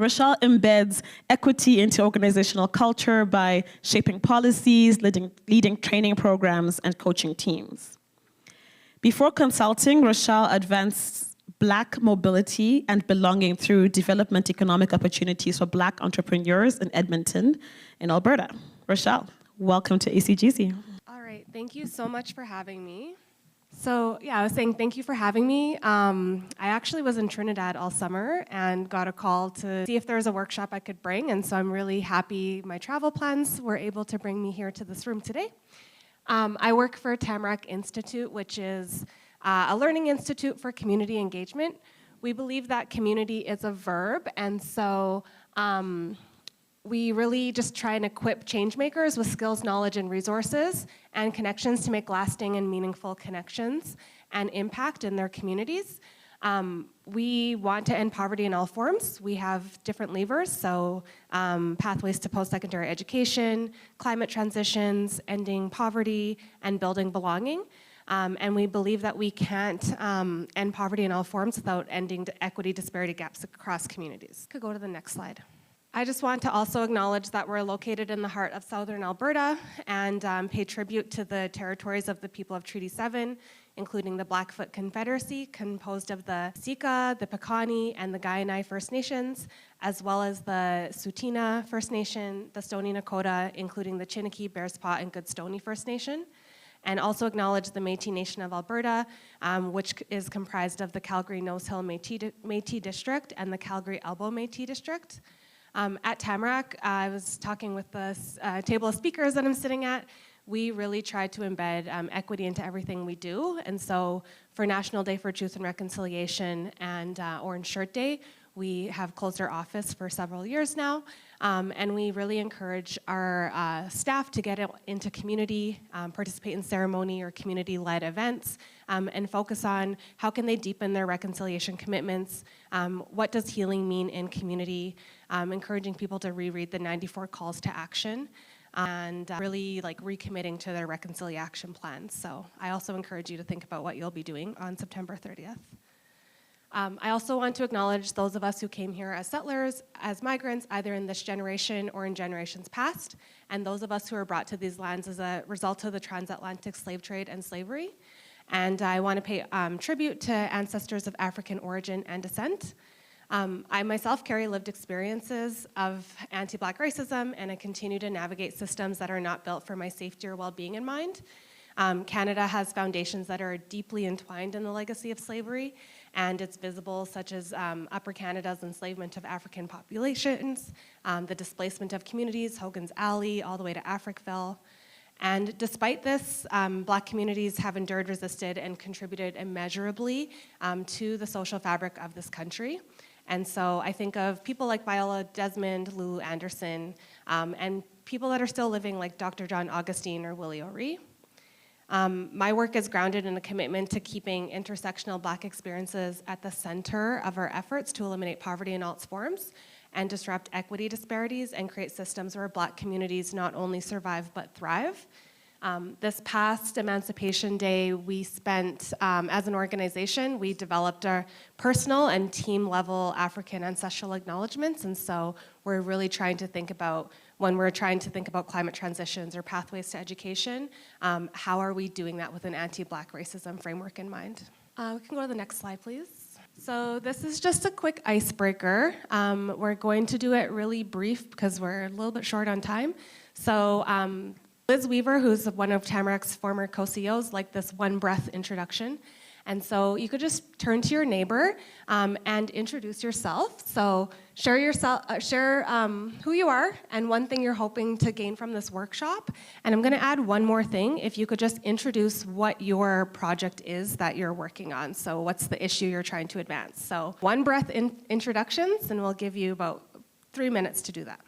Rochelle embeds equity into organizational culture by shaping policies, leading training programs, and coaching teams. Before consulting, Rochelle advanced Black mobility and belonging through development economic opportunities for Black entrepreneurs in Edmonton, in Alberta. Rochelle, welcome to ACGC. All right, thank you so much for having me. So yeah, I was saying thank you for having me. I actually was in Trinidad all summer and got a call to see if there was a workshop I could bring, and so I'm really happy my travel plans were able to bring me here to this room today. I work for Tamarack Institute, which is a learning institute for community engagement. We believe that community is a verb, and so we really just try and equip change makers with skills, knowledge, and resources and connections to make lasting and meaningful connections and impact in their communities. We want to end poverty in all forms. We have different levers, so pathways to post-secondary education, climate transitions, ending poverty, and building belonging. And we believe that we can't end poverty in all forms without ending equity disparity gaps across communities. Could go to the next slide. I just want to also acknowledge that we're located in the heart of southern Alberta and pay tribute to the territories of the people of Treaty 7, including the Blackfoot Confederacy, composed of the Sika, the Piikani, and the Kainai First Nations, as well as the Tsuut'ina First Nation, the Stoney Nakoda, including the Chiniki, Bearspaw, and Goodstoney First Nation. And also acknowledge the Métis Nation of Alberta, which is comprised of the Calgary Nose Hill Métis District and the Calgary Elbow Métis District. At Tamarack, I was talking with the table of speakers that I'm sitting at. We really try to embed equity into everything we do. And so for National Day for Truth and Reconciliation and Orange Shirt Day, we have closed our office for several years now. And we really encourage our staff to get into community, participate in ceremony or community-led events, and focus on how can they deepen their reconciliation commitments, what does healing mean in community, encouraging people to reread the 94 calls to action, and really recommitting to their reconciliation plans. So I also encourage you to think about what you'll be doing on September 30th. I also want to acknowledge those of us who came here as settlers, as migrants, either in this generation or in generations past, and those of us who were brought to these lands as a result of the transatlantic slave trade and slavery. And I want to pay tribute to ancestors of African origin and descent. I myself carry lived experiences of anti-Black racism, and I continue to navigate systems that are not built for my safety or well-being in mind. Canada has foundations that are deeply entwined in the legacy of slavery, and it's visible, such as Upper Canada's enslavement of African populations, the displacement of communities, Hogan's Alley, all the way to Africville. And despite this, Black communities have endured, resisted, and contributed immeasurably to the social fabric of this country. And so I think of people like Viola Desmond, Lulu Anderson, and people that are still living like Dr. John Augustine or Willie O'Ree. My work is grounded in a commitment to keeping intersectional Black experiences at the center of our efforts to eliminate poverty in all its forms and disrupt equity disparities and create systems where Black communities not only survive but thrive. This past Emancipation Day, we spent, as an organization, we developed our personal and team level African ancestral acknowledgements, and so we're really trying to think about, when we're trying to think about climate transitions or pathways to education, how are we doing that with an anti-Black racism framework in mind? We can go to the next slide, please. So this is just a quick icebreaker. We're going to do it really brief because we're a little bit short on time. So Liz Weaver, who's one of Tamarack's former co-CEOs, liked this one breath introduction. And so you could just turn to your neighbor and introduce yourself. So share who you are and one thing you're hoping to gain from this workshop. And I'm gonna add one more thing. If you could just introduce what your project is that you're working on. So what's the issue you're trying to advance? So one breath introductions, and we'll give you about 3 minutes to do that.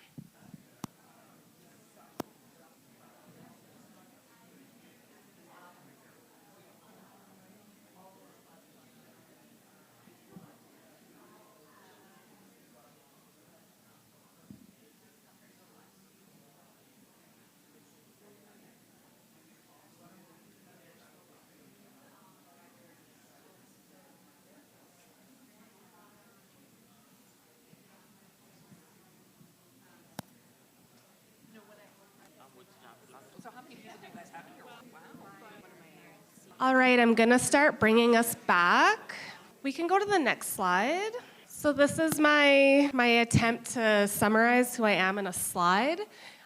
All right, I'm gonna start bringing us back. We can go to the next slide. So this is my attempt to summarize who I am in a slide.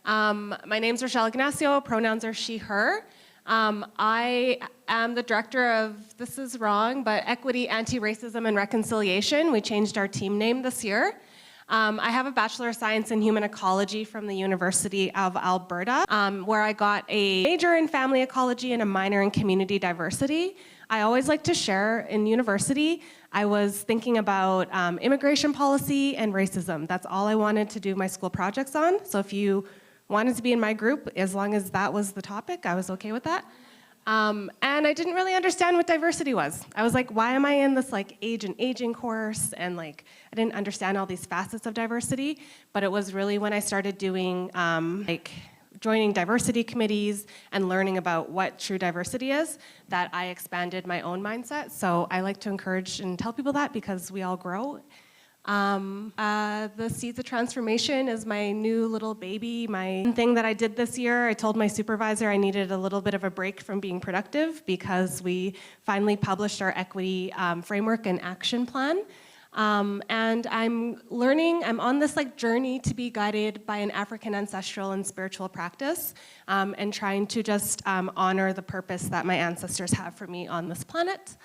My name's Rochelle Ignacio, pronouns are she, her. I am the director of, this is wrong, but Equity, Anti-Racism, and Reconciliation. We changed our team name this year. I have a Bachelor of Science in Human Ecology from the University of Alberta, where I got a major in family ecology and a minor in community diversity. I always like to share in university, I was thinking about immigration policy and racism. That's all I wanted to do my school projects on. So if you wanted to be in my group, as long as that was the topic, I was okay with that. And I didn't really understand what diversity was. I was like, why am I in this like age and aging course? And like, I didn't understand all these facets of diversity, but it was really when I started doing joining diversity committees and learning about what true diversity is that I expanded my own mindset. So I like to encourage and tell people that because we all grow. The Seeds of Transformation is my new little baby. My thing that I did this year, I told my supervisor I needed a little bit of a break from being productive because we finally published our equity framework and action plan. And I'm on this like journey to be guided by an African ancestral and spiritual practice and trying to just honor the purpose that my ancestors have for me on this planet.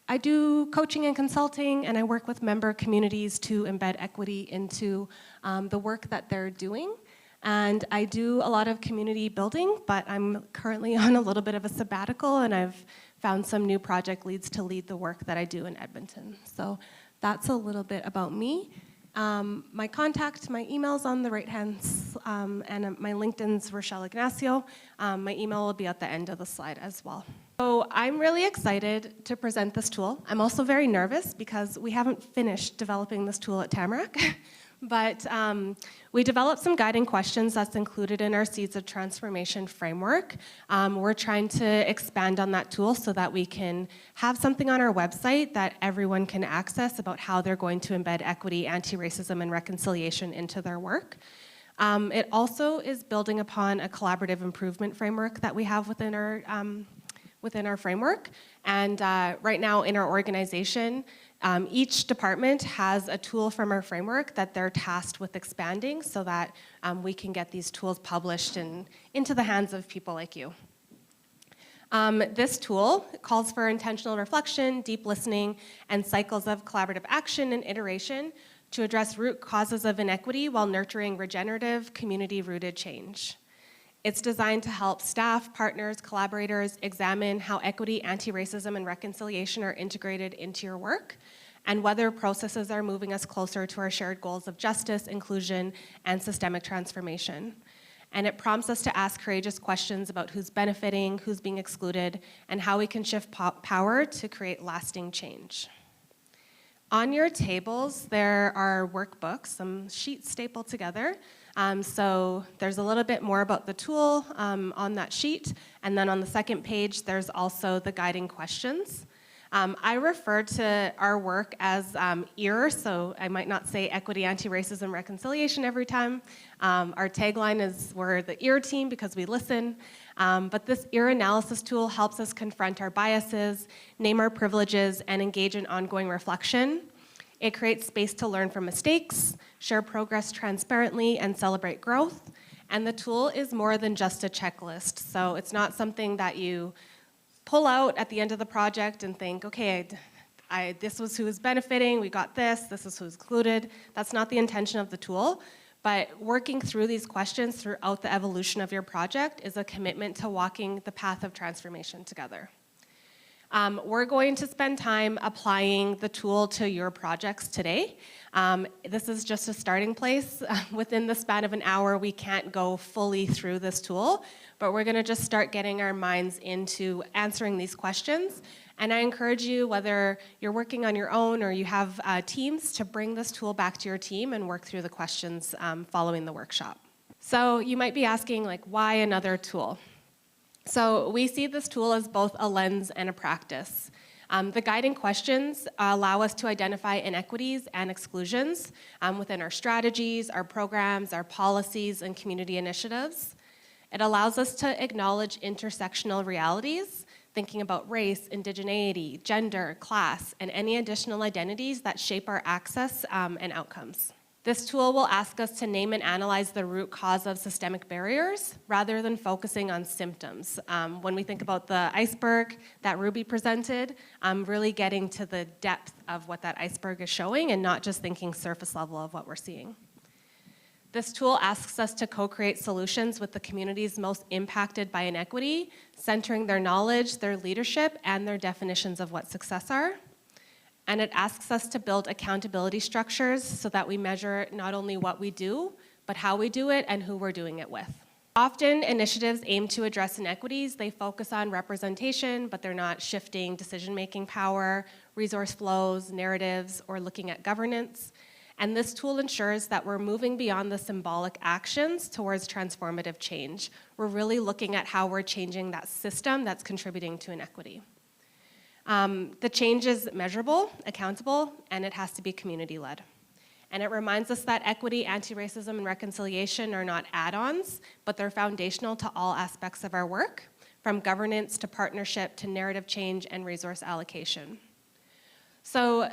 I do coaching and consulting, and I work with member communities to embed equity into the work that they're doing. And I do a lot of community building, but I'm currently on a little bit of a sabbatical, and I've found some new project leads to lead the work that I do in Edmonton. So that's a little bit about me. My contact, my email's on the right-hand, and my LinkedIn's Rochelle Ignacio. My email will be at the end of the slide as well. So I'm really excited to present this tool. I'm also very nervous because we haven't finished developing this tool at Tamarack. But we developed some guiding questions that's included in our Seeds of Transformation framework. We're trying to expand on that tool so that we can have something on our website that everyone can access about how they're going to embed equity, anti-racism, and reconciliation into their work. It also is building upon a collaborative improvement framework that we have within our framework. And right now in our organization, each department has a tool from our framework that they're tasked with expanding so that we can get these tools published and into the hands of people like you. This tool calls for intentional reflection, deep listening, and cycles of collaborative action and iteration to address root causes of inequity while nurturing regenerative, community-rooted change. It's designed to help staff, partners, collaborators examine how equity, anti-racism, and reconciliation are integrated into your work, and whether processes are moving us closer to our shared goals of justice, inclusion, and systemic transformation. And it prompts us to ask courageous questions about who's benefiting, who's being excluded, and how we can shift power to create lasting change. On your tables, there are workbooks, some sheets stapled together. So there's a little bit more about the tool on that sheet, and then on the second page, there's also the guiding questions. I refer to our work as EAR, so I might not say equity, anti-racism, reconciliation every time. Our tagline is we're the EAR team because we listen, but this EAR analysis tool helps us confront our biases, name our privileges, and engage in ongoing reflection. It creates space to learn from mistakes, share progress transparently, and celebrate growth. And the tool is more than just a checklist. So it's not something that you pull out at the end of the project and think, okay, this was who was benefiting, we got this is who's included. That's not the intention of the tool. But working through these questions throughout the evolution of your project is a commitment to walking the path of transformation together. We're going to spend time applying the tool to your projects today. This is just a starting place. Within the span of an hour, we can't go fully through this tool, but we're gonna just start getting our minds into answering these questions. And I encourage you, whether you're working on your own or you have teams, to bring this tool back to your team and work through the questions following the workshop. So you might be asking, like, why another tool? So we see this tool as both a lens and a practice. The guiding questions allow us to identify inequities and exclusions within our strategies, our programs, our policies, and community initiatives. It allows us to acknowledge intersectional realities thinking about race, indigeneity, gender, class, and any additional identities that shape our access and outcomes. This tool will ask us to name and analyze the root cause of systemic barriers rather than focusing on symptoms. When we think about the iceberg that Ruby presented, really getting to the depth of what that iceberg is showing and not just thinking surface level of what we're seeing. This tool asks us to co-create solutions with the communities most impacted by inequity, centering their knowledge, their leadership, and their definitions of what success are. And it asks us to build accountability structures so that we measure not only what we do, but how we do it and who we're doing it with. Often, initiatives aim to address inequities. They focus on representation, but they're not shifting decision-making power, resource flows, narratives, or looking at governance. And this tool ensures that we're moving beyond the symbolic actions towards transformative change. We're really looking at how we're changing that system that's contributing to inequity. The change is measurable, accountable, and it has to be community-led. And it reminds us that equity, anti-racism, and reconciliation are not add-ons, but they're foundational to all aspects of our work, from governance to partnership to narrative change and resource allocation. So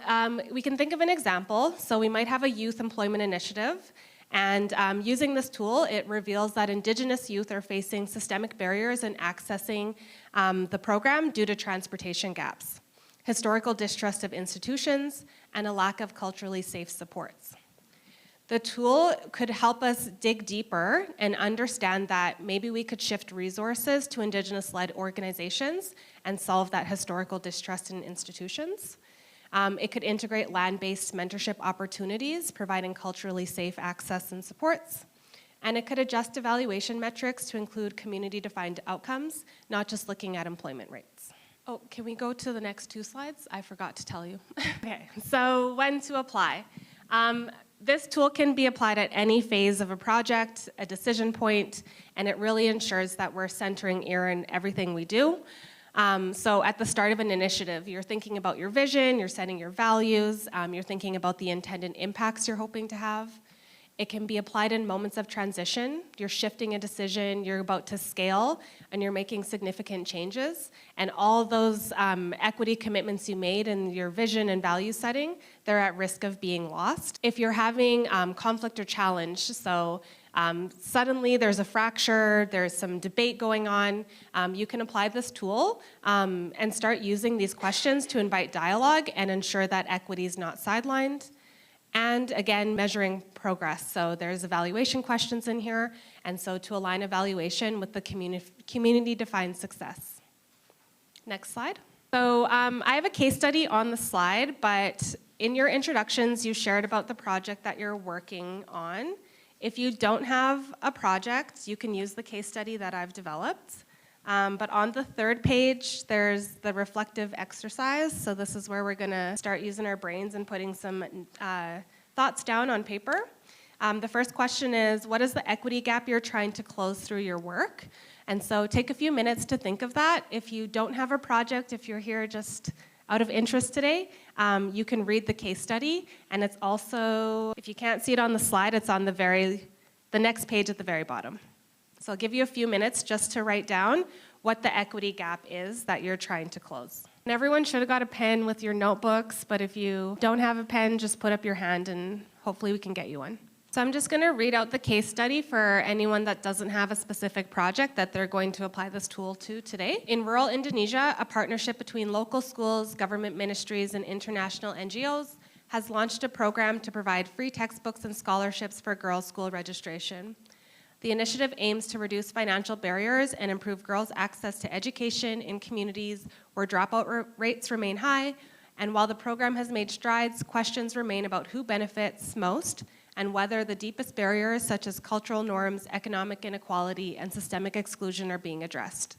we can think of an example. So we might have a youth employment initiative, and using this tool, it reveals that Indigenous youth are facing systemic barriers in accessing the program due to transportation gaps, historical distrust of institutions, and a lack of culturally safe supports. The tool could help us dig deeper and understand that maybe we could shift resources to Indigenous-led organizations and solve that historical distrust in institutions. It could integrate land-based mentorship opportunities, providing culturally safe access and supports. And it could adjust evaluation metrics to include community-defined outcomes, not just looking at employment rates. Oh, can we go to the next 2 slides? I forgot to tell you. Okay, so when to apply. This tool can be applied at any phase of a project, a decision point, and it really ensures that we're centering ear in everything we do. So at the start of an initiative, you're thinking about your vision, you're setting your values, you're thinking about the intended impacts you're hoping to have. It can be applied in moments of transition. You're shifting a decision, you're about to scale, and you're making significant changes. And all those equity commitments you made in your vision and value setting, they're at risk of being lost. If you're having conflict or challenge, so suddenly there's a fracture, there's some debate going on, you can apply this tool and start using these questions to invite dialogue and ensure that equity is not sidelined. And again, measuring progress. So there's evaluation questions in here, and so to align evaluation with the community-defined success. Next slide. So I have a case study on the slide, but in your introductions, you shared about the project that you're working on. If you don't have a project, you can use the case study that I've developed. But on the 3rd page, there's the reflective exercise. So this is where we're gonna start using our brains and putting some thoughts down on paper. The first question is, what is the equity gap you're trying to close through your work? And so take a few minutes to think of that. If you don't have a project, if you're here just out of interest today, you can read the case study. And it's also, if you can't see it on the slide, it's on the next page at the very bottom. So I'll give you a few minutes just to write down what the equity gap is that you're trying to close. And everyone should have got a pen with your notebooks, but if you don't have a pen, just put up your hand and hopefully we can get you one. So I'm just going to read out the case study for anyone that doesn't have a specific project that they're going to apply this tool to today. In rural Indonesia, a partnership between local schools, government ministries, and international NGOs has launched a program to provide free textbooks and scholarships for girls' school registration. The initiative aims to reduce financial barriers and improve girls' access to education in communities where dropout rates remain high. And while the program has made strides, questions remain about who benefits most and whether the deepest barriers, such as cultural norms, economic inequality, and systemic exclusion, are being addressed.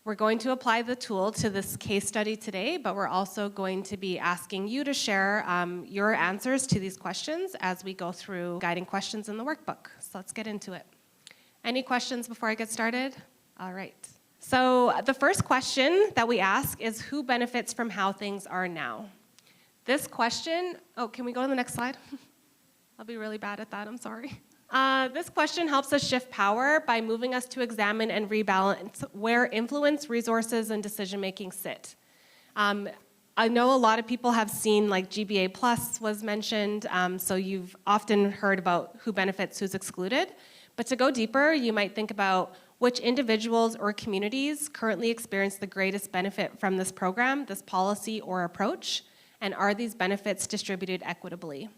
We're going to apply the tool to this case study today, but we're also going to be asking you to share your answers to these questions as we go through guiding questions in the workbook. So let's get into it. Any questions before I get started? All right. So the first question that we ask is, who benefits from how things are now? This question, oh, can we go to the next slide? I'll be really bad at that, I'm sorry. This question helps us shift power by moving us to examine and rebalance where influence, resources, and decision-making sit. I know a lot of people have seen, like, GBA Plus was mentioned, so you've often heard about who benefits, who's excluded. But to go deeper, you might think about which individuals or communities currently experience the greatest benefit from this program, this policy or approach, and are these benefits distributed equitably?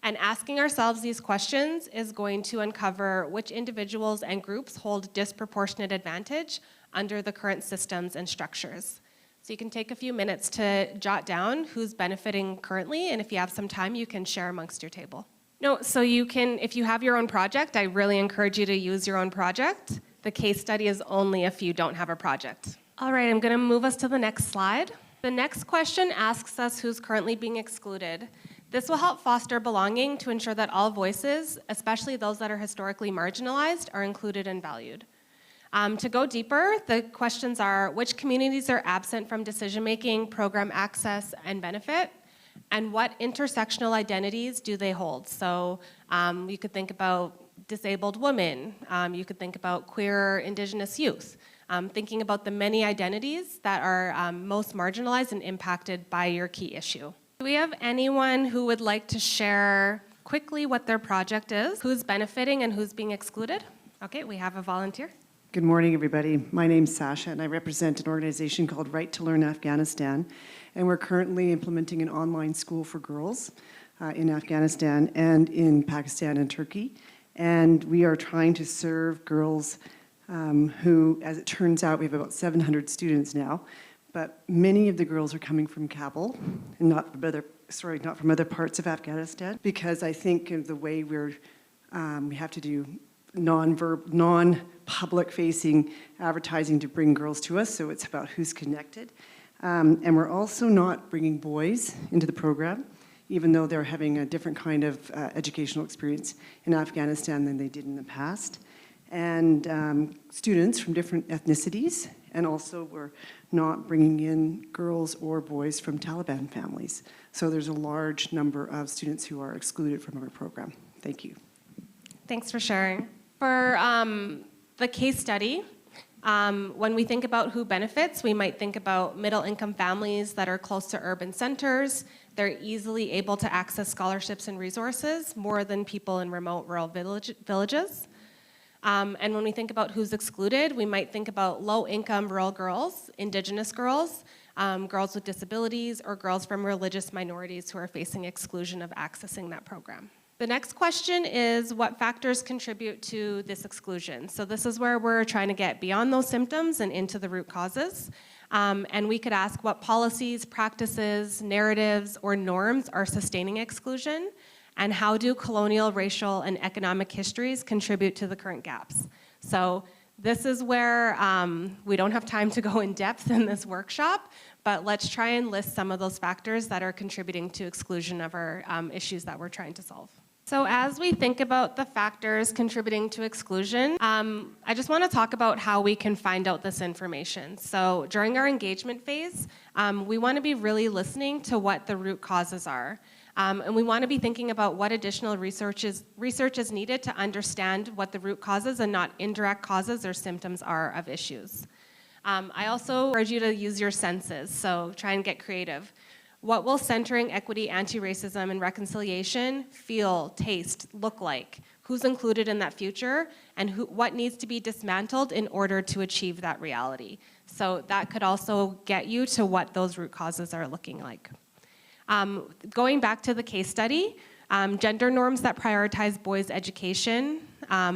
And asking ourselves these questions is going to uncover which individuals and groups hold disproportionate advantage under the current systems and structures. So you can take a few minutes to jot down who's benefiting currently, and if you have some time, you can share amongst your table. No, so you can, if you have your own project, I really encourage you to use your own project. The case study is only if you don't have a project. All right, I'm gonna move us to the next slide. The next question asks us who's currently being excluded. This will help foster belonging to ensure that all voices, especially those that are historically marginalized, are included and valued. To go deeper, the questions are, which communities are absent from decision-making, program access, and benefit? And what intersectional identities do they hold? So you could think about disabled women, you could think about queer Indigenous youth, thinking about the many identities that are most marginalized and impacted by your key issue. Do we have anyone who would like to share quickly what their project is, who's benefiting and who's being excluded? Okay, we have a volunteer. Good morning, everybody. My name's Sasha, and I represent an organization called Right to Learn Afghanistan. And we're currently implementing an online school for girls in Afghanistan and in Pakistan and Turkey. And we are trying to serve girls who, as it turns out, we have about 700 students now. But many of the girls are coming from Kabul and not from other parts of Afghanistan, because I think of the way we have to do non-public facing advertising to bring girls to us, so it's about who's connected. And we're also not bringing boys into the program, even though they're having a different kind of educational experience in Afghanistan than they did in the past. And students from different ethnicities, and also we're not bringing in girls or boys from Taliban families. So there's a large number of students who are excluded from our program. Thank you. Thanks for sharing. For the case study, when we think about who benefits, we might think about middle-income families that are close to urban centers. They're easily able to access scholarships and resources more than people in remote rural villages. And when we think about who's excluded, we might think about low-income rural girls, Indigenous girls, girls with disabilities, or girls from religious minorities who are facing exclusion of accessing that program. The next question is, what factors contribute to this exclusion? So this is where we're trying to get beyond those symptoms and into the root causes. And we could ask what policies, practices, narratives, or norms are sustaining exclusion, and how do colonial, racial, and economic histories contribute to the current gaps? So this is where we don't have time to go in depth in this workshop, but let's try and list some of those factors that are contributing to exclusion of our issues that we're trying to solve. So as we think about the factors contributing to exclusion, I just want to talk about how we can find out this information. So during our engagement phase, we want to be really listening to what the root causes are. And we want to be thinking about what additional research is needed to understand what the root causes and not indirect causes or symptoms are of issues. I also urge you to use your senses, so try and get creative. What will centering equity, anti-racism, and reconciliation feel, taste, look like? Who's included in that future? And what needs to be dismantled in order to achieve that reality? So that could also get you to what those root causes are looking like. Going back to the case study, gender norms that prioritize boys' education.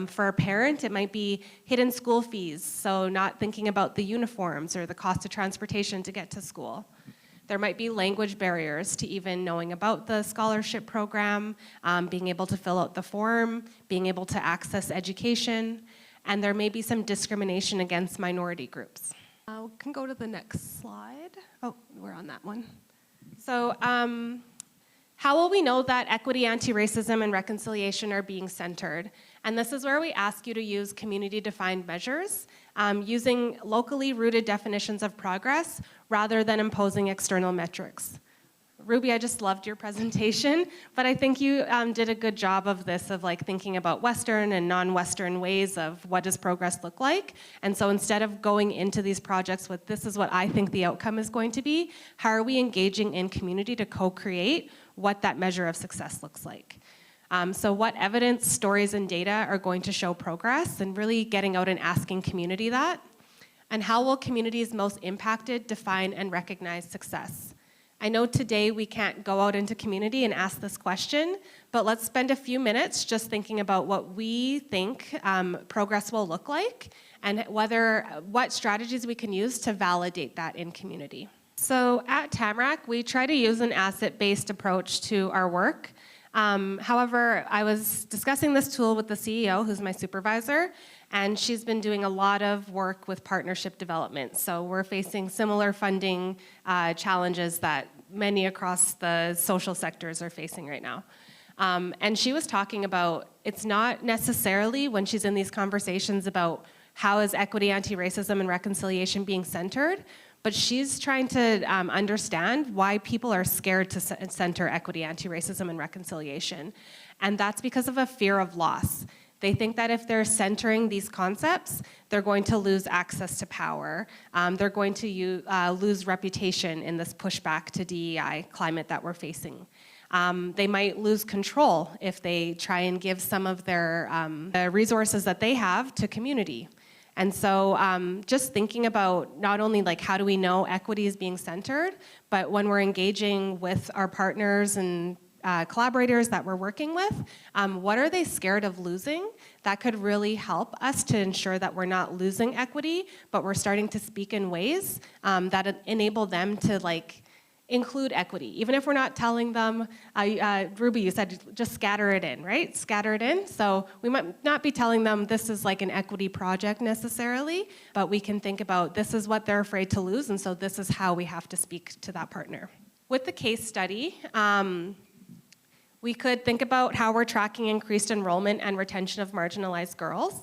For a parent, it might be hidden school fees, so not thinking about the uniforms or the cost of transportation to get to school. There might be language barriers to even knowing about the scholarship program, being able to fill out the form, being able to access education, and there may be some discrimination against minority groups. We can go to the next slide. Oh, we're on that one. So how will we know that equity, anti-racism, and reconciliation are being centered? And this is where we ask you to use community-defined measures, using locally rooted definitions of progress rather than imposing external metrics. Ruby, I just loved your presentation, but I think you did a good job of this, of like thinking about Western and non-Western ways of what does progress look like. And so instead of going into these projects with this is what I think the outcome is going to be, how are we engaging in community to co-create what that measure of success looks like? So what evidence, stories, and data are going to show progress, and really getting out and asking community that? And how will communities most impacted define and recognize success? I know today we can't go out into community and ask this question, but let's spend a few minutes just thinking about what we think progress will look like, and what strategies we can use to validate that in community. So at Tamarack, we try to use an asset-based approach to our work. However, I was discussing this tool with the CEO, who's my supervisor, and she's been doing a lot of work with partnership development. So we're facing similar funding challenges that many across the social sectors are facing right now. And she was talking about, it's not necessarily when she's in these conversations about how is equity, anti-racism, and reconciliation being centered, but she's trying to understand why people are scared to center equity, anti-racism, and reconciliation. And that's because of a fear of loss. They think that if they're centering these concepts, they're going to lose access to power. They're going to lose reputation in this pushback to DEI climate that we're facing. They might lose control if they try and give some of their resources that they have to community. And so just thinking about not only like how do we know equity is being centered, but when we're engaging with our partners and collaborators that we're working with, what are they scared of losing? That could really help us to ensure that we're not losing equity, but we're starting to speak in ways that enable them to like include equity. Even if we're not telling them, Ruby, you said just scatter it in, right? Scatter it in. So we might not be telling them this is like an equity project necessarily, but we can think about this is what they're afraid to lose, and so this is how we have to speak to that partner. With the case study, we could think about how we're tracking increased enrollment and retention of marginalized girls.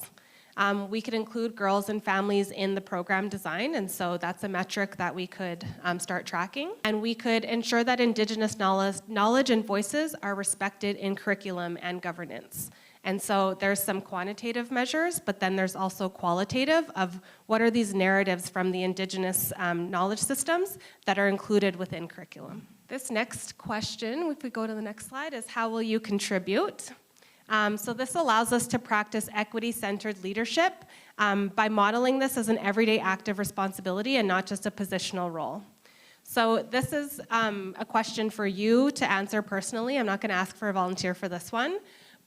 We could include girls and families in the program design, and so that's a metric that we could start tracking. And we could ensure that Indigenous knowledge and voices are respected in curriculum and governance. And so there's some quantitative measures, but then there's also qualitative of what are these narratives from the Indigenous knowledge systems that are included within curriculum. This next question, if we go to the next slide, is how will you contribute? So this allows us to practice equity-centered leadership by modeling this as an everyday act of responsibility and not just a positional role. So this is a question for you to answer personally. I'm not going to ask for a volunteer for this one.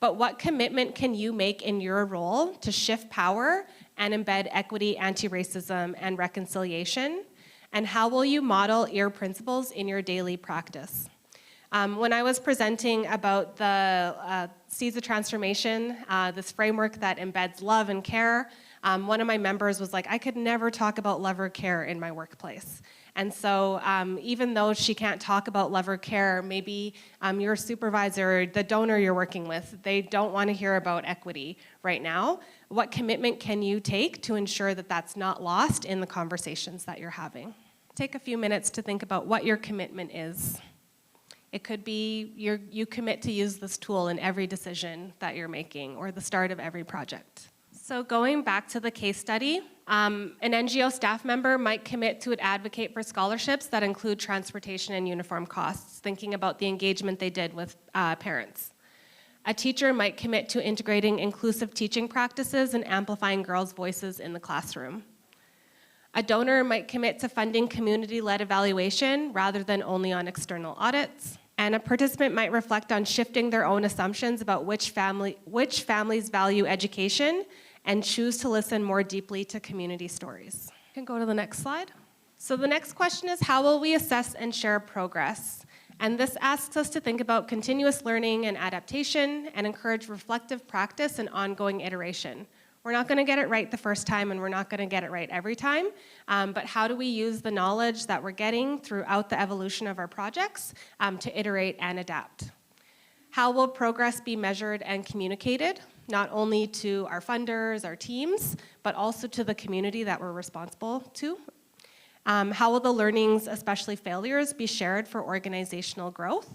But what commitment can you make in your role to shift power and embed equity, anti-racism, and reconciliation? And how will you model EAR principles in your daily practice? When I was presenting about the Seeds of Transformation, this framework that embeds love and care, one of my members was like, I could never talk about love or care in my workplace. And so even though she can't talk about love or care, maybe your supervisor, the donor you're working with, they don't want to hear about equity right now. What commitment can you take to ensure that that's not lost in the conversations that you're having? Take a few minutes to think about what your commitment is. It could be you commit to use this tool in every decision that you're making or the start of every project. So going back to the case study, an NGO staff member might commit to advocate for scholarships that include transportation and uniform costs, thinking about the engagement they did with parents. A teacher might commit to integrating inclusive teaching practices and amplifying girls' voices in the classroom. A donor might commit to funding community-led evaluation rather than only on external audits. And a participant might reflect on shifting their own assumptions about which families value education and choose to listen more deeply to community stories. You can go to the next slide. So the next question is, how will we assess and share progress? And this asks us to think about continuous learning and adaptation and encourage reflective practice and ongoing iteration. We're not going to get it right the first time, and we're not going to get it right every time, but how do we use the knowledge that we're getting throughout the evolution of our projects to iterate and adapt? How will progress be measured and communicated, not only to our funders, our teams, but also to the community that we're responsible to? How will the learnings, especially failures, be shared for organizational growth?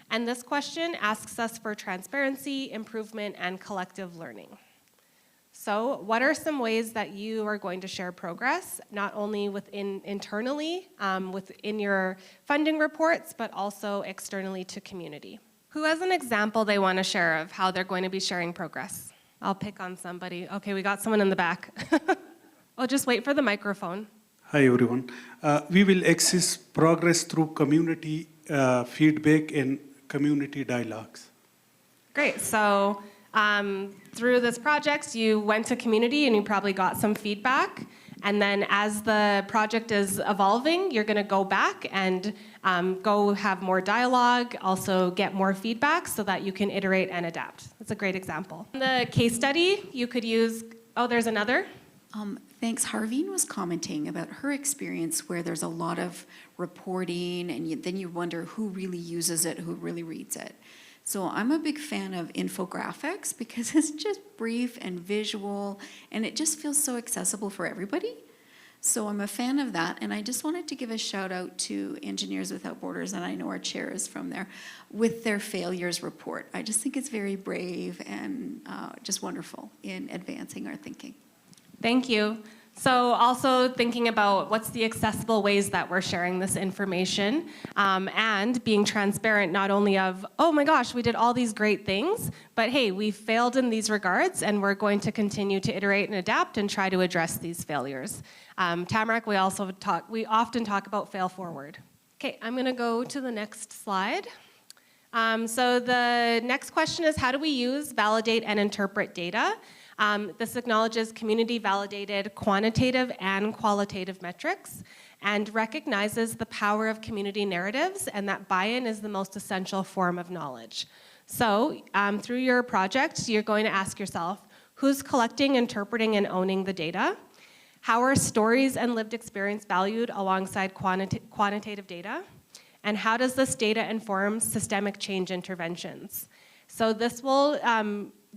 And this question asks us for transparency, improvement, and collective learning. So what are some ways that you are going to share progress, not only internally, within your funding reports, but also externally to community? Who has an example they want to share of how they're going to be sharing progress? I'll pick on somebody. Okay, we got someone in the back. I'll just wait for the microphone. Hi everyone. We will access progress through community feedback and community dialogues. Great, so through this project, you went to community and you probably got some feedback. And then as the project is evolving, you're gonna go back and go have more dialogue, also get more feedback so that you can iterate and adapt. That's a great example. In the case study, you could use, oh, there's another. Thanks. Harveen was commenting about her experience where there's a lot of reporting and then you wonder who really uses it, who really reads it. So I'm a big fan of infographics because it's just brief and visual and it just feels so accessible for everybody. So I'm a fan of that, and I just wanted to give a shout out to Engineers Without Borders, and I know our chair is from there, with their failures report. I just think it's very brave and just wonderful in advancing our thinking. Thank you. So also thinking about what's the accessible ways that we're sharing this information, and being transparent not only of, oh my gosh, we did all these great things, but hey, we failed in these regards and we're going to continue to iterate and adapt and try to address these failures. Tamarack, we often talk about fail forward. Okay, I'm gonna go to the next slide. So the next question is, how do we use, validate, and interpret data? This acknowledges community-validated quantitative and qualitative metrics and recognizes the power of community narratives and that buy-in is the most essential form of knowledge. So through your project, you're going to ask yourself, who's collecting, interpreting, and owning the data? How are stories and lived experience valued alongside quantitative data? And how does this data inform systemic change interventions? So this will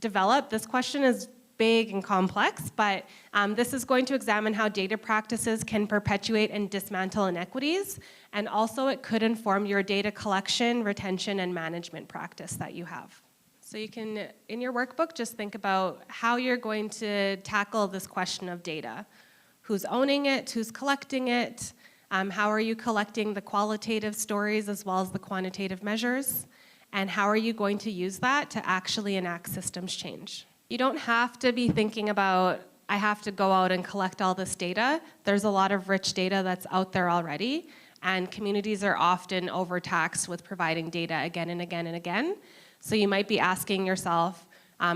develop, this question is big and complex, but this is going to examine how data practices can perpetuate and dismantle inequities, and also it could inform your data collection, retention, and management practice that you have. So you can, in your workbook, just think about how you're going to tackle this question of data. Who's owning it, who's collecting it, how are you collecting the qualitative stories as well as the quantitative measures, and how are you going to use that to actually enact systems change? You don't have to be thinking about, I have to go out and collect all this data. There's a lot of rich data that's out there already, and communities are often overtaxed with providing data again and again and again. So you might be asking yourself,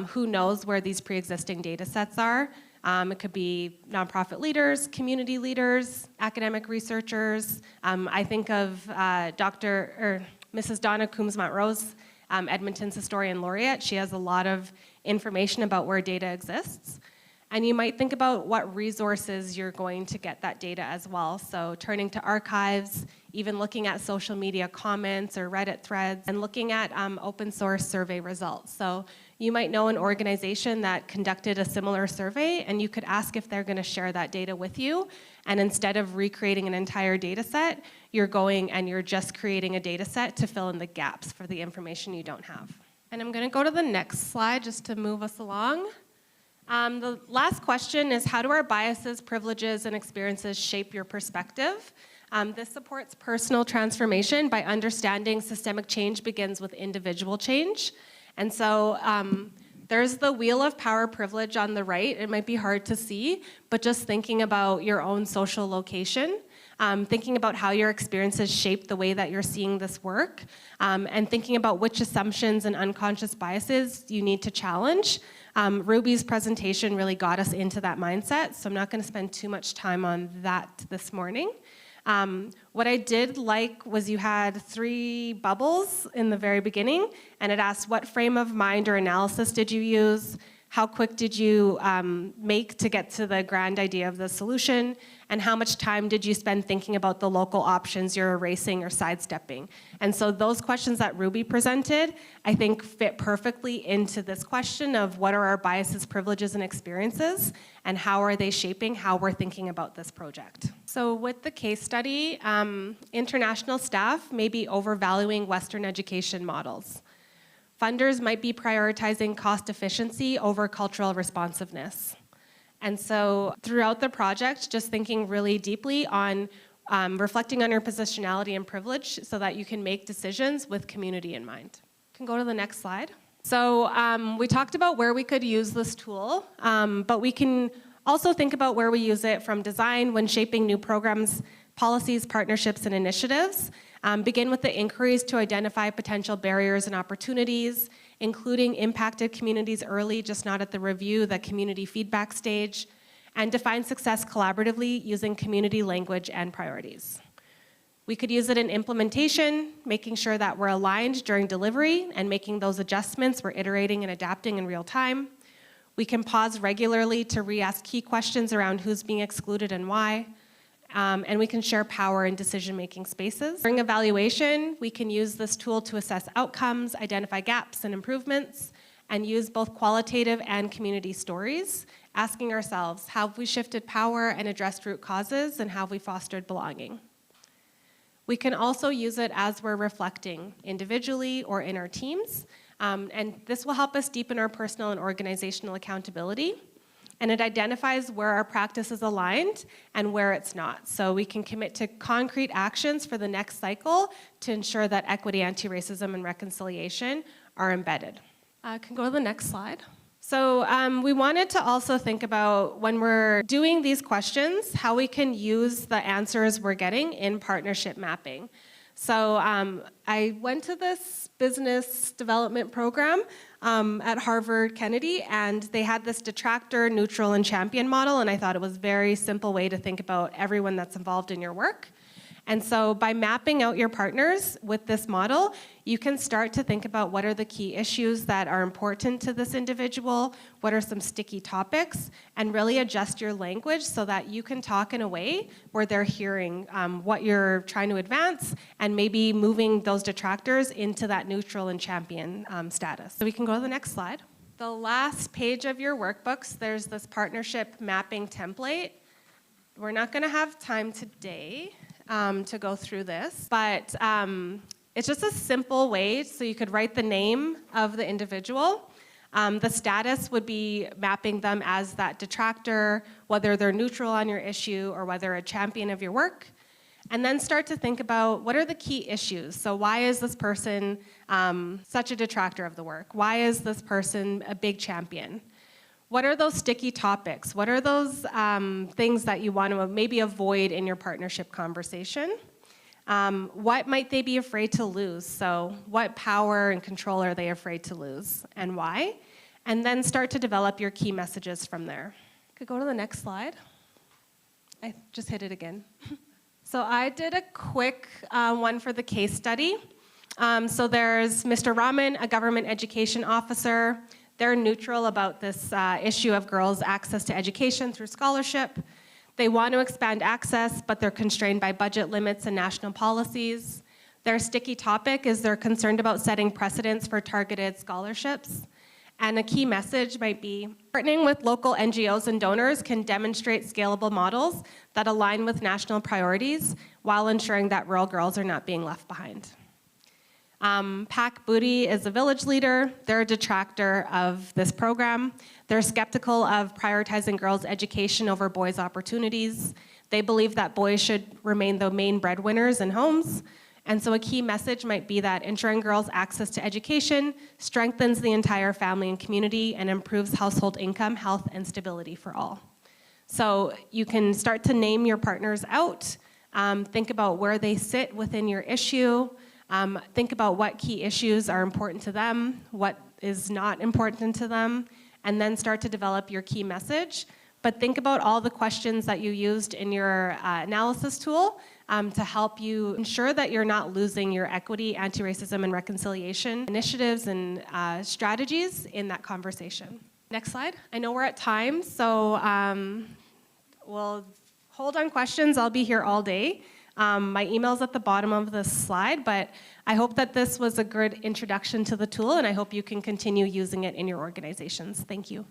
who knows where these pre-existing data sets are? It could be nonprofit leaders, community leaders, academic researchers. I think of Mrs. Donna Coombs-Montrose, Edmonton's historian laureate. She has a lot of information about where data exists. And you might think about what resources you're going to get that data as well. So turning to archives, even looking at social media comments or Reddit threads, and looking at open source survey results. So you might know an organization that conducted a similar survey, and you could ask if they're going to share that data with you. And instead of recreating an entire data set, you're going and you're just creating a data set to fill in the gaps for the information you don't have. And I'm going to go to the next slide just to move us along. The last question is, how do our biases, privileges, and experiences shape your perspective? This supports personal transformation by understanding systemic change begins with individual change. And so there's the wheel of power privilege on the right. It might be hard to see, but just thinking about your own social location, thinking about how your experiences shape the way that you're seeing this work, and thinking about which assumptions and unconscious biases you need to challenge. Ruby's presentation really got us into that mindset, so I'm not going to spend too much time on that this morning. What I did like was you had 3 bubbles in the very beginning, and it asked what frame of mind or analysis did you use, How quick did you make to get to the grand idea of the solution? And how much time did you spend thinking about the local options you're erasing or sidestepping? And so those questions that Ruby presented, I think fit perfectly into this question of what are our biases, privileges, and experiences, and how are they shaping how we're thinking about this project? So with the case study, international staff may be overvaluing Western education models. Funders might be prioritizing cost efficiency over cultural responsiveness. And so throughout the project, just thinking really deeply on reflecting on your positionality and privilege so that you can make decisions with community in mind. Can go to the next slide. So we talked about where we could use this tool, but we can also think about where we use it from design when shaping new programs, policies, partnerships, and initiatives. Begin with the inquiries to identify potential barriers and opportunities, including impacted communities early, just not at the review, the community feedback stage, and define success collaboratively using community language and priorities. We could use it in implementation, making sure that we're aligned during delivery and making those adjustments, we're iterating and adapting in real time. We can pause regularly to re-ask key questions around who's being excluded and why. And we can share power in decision-making spaces. During evaluation, we can use this tool to assess outcomes, identify gaps and improvements, and use both qualitative and community stories, asking ourselves, how have we shifted power and addressed root causes, and how have we fostered belonging? We can also use it as we're reflecting individually or in our teams, and this will help us deepen our personal and organizational accountability. And it identifies where our practice is aligned and where it's not. So we can commit to concrete actions for the next cycle to ensure that equity, anti-racism, and reconciliation are embedded. Can go to the next slide. So we wanted to also think about when we're doing these questions, how we can use the answers we're getting in partnership mapping. So I went to this business development program at Harvard Kennedy, and they had this detractor, neutral, and champion model, and I thought it was a very simple way to think about everyone that's involved in your work. And so by mapping out your partners with this model, you can start to think about what are the key issues that are important to this individual, what are some sticky topics, and really adjust your language so that you can talk in a way where they're hearing what you're trying to advance and maybe moving those detractors into that neutral and champion status. So we can go to the next slide. The last page of your workbooks, there's this partnership mapping template. We're not going to have time today to go through this, but it's just a simple way so you could write the name of the individual. The status would be mapping them as that detractor, whether they're neutral on your issue or whether a champion of your work. And then start to think about what are the key issues. So why is this person such a detractor of the work? Why is this person a big champion? What are those sticky topics? What are those things that you want to maybe avoid in your partnership conversation? What might they be afraid to lose? So what power and control are they afraid to lose and why? And then start to develop your key messages from there. Could go to the next slide. I just hit it again. So I did a quick one for the case study. So there's Mr. Rahman, a government education officer. They're neutral about this issue of girls' access to education through scholarship. They want to expand access, but they're constrained by budget limits and national policies. Their sticky topic is they're concerned about setting precedents for targeted scholarships. And a key message might be, partnering with local NGOs and donors can demonstrate scalable models that align with national priorities while ensuring that rural girls are not being left behind. Pak Booty is a village leader. They're a detractor of this program. They're skeptical of prioritizing girls' education over boys' opportunities. They believe that boys should remain the main breadwinners in homes. And so a key message might be that ensuring girls' access to education strengthens the entire family and community and improves household income, health, and stability for all. So you can start to name your partners out, think about where they sit within your issue, think about what key issues are important to them, what is not important to them, and then start to develop your key message. But think about all the questions that you used in your analysis tool to help you ensure that you're not losing your equity, anti-racism, and reconciliation initiatives and strategies in that conversation. Next slide. I know we're at time, so we'll hold on questions. I'll be here all day. My email's at the bottom of the slide, but I hope that this was a good introduction to the tool, and I hope you can continue using it in your organizations. Thank you.